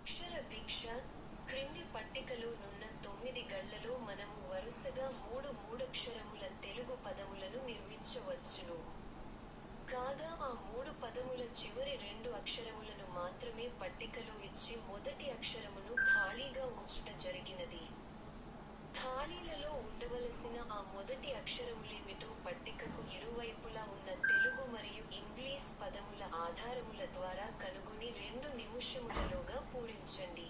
అక్షర భిక్ష. క్రింది పట్టికలో నున్న 9 గళ్లలో మనము వరుసగా మూడక్షరముల తెలుగు పదములను నిర్మించవచ్చును. కాగా ఆ 3 పదముల చివరి 2 అక్షరములను మాత్రమే పట్టికలో ఇచ్చి మొదటి అక్షరమును ఖాళీగా ఉంచుట జరిగినది. ఖాళీలలో ఉండవలసిన ఆ మొదటి అక్షరములేమిటో పట్టికకు ఇరువైపులా ఉన్న తెలుగు మరియు ఇంగ్లీష్ పదముల ఆధారముల ద్వారా కనుగొని 2 నిముషములలోగా పూరించండి.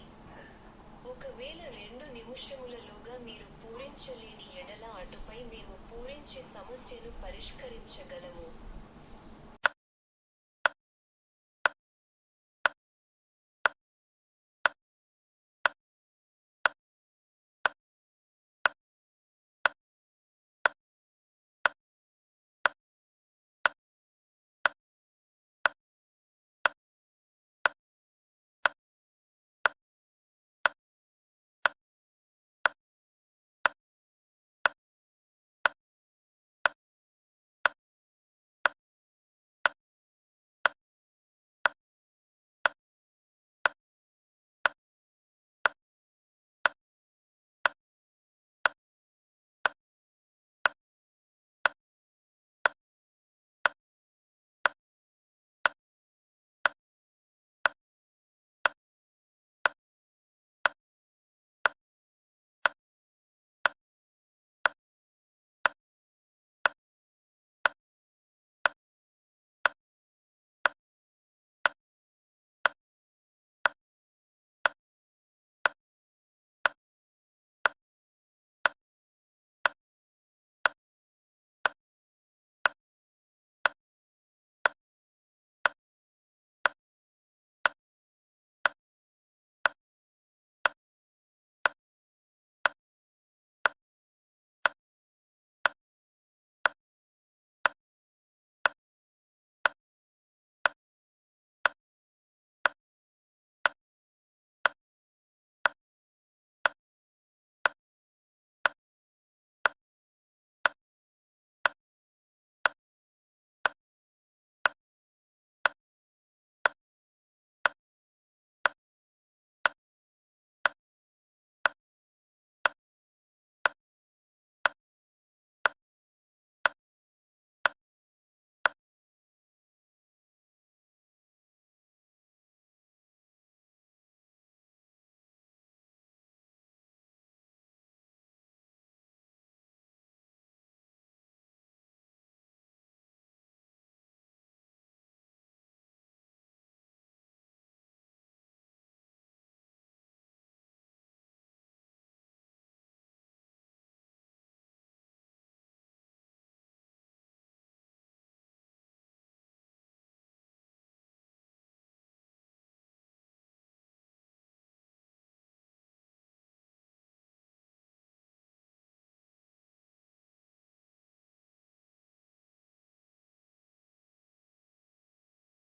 ఒకవేళ 2 నిముషములలోగా మీరు పూరించలేని ఎడల అటుపై మేము పూరించి సమస్యను పరిష్కరించగలము.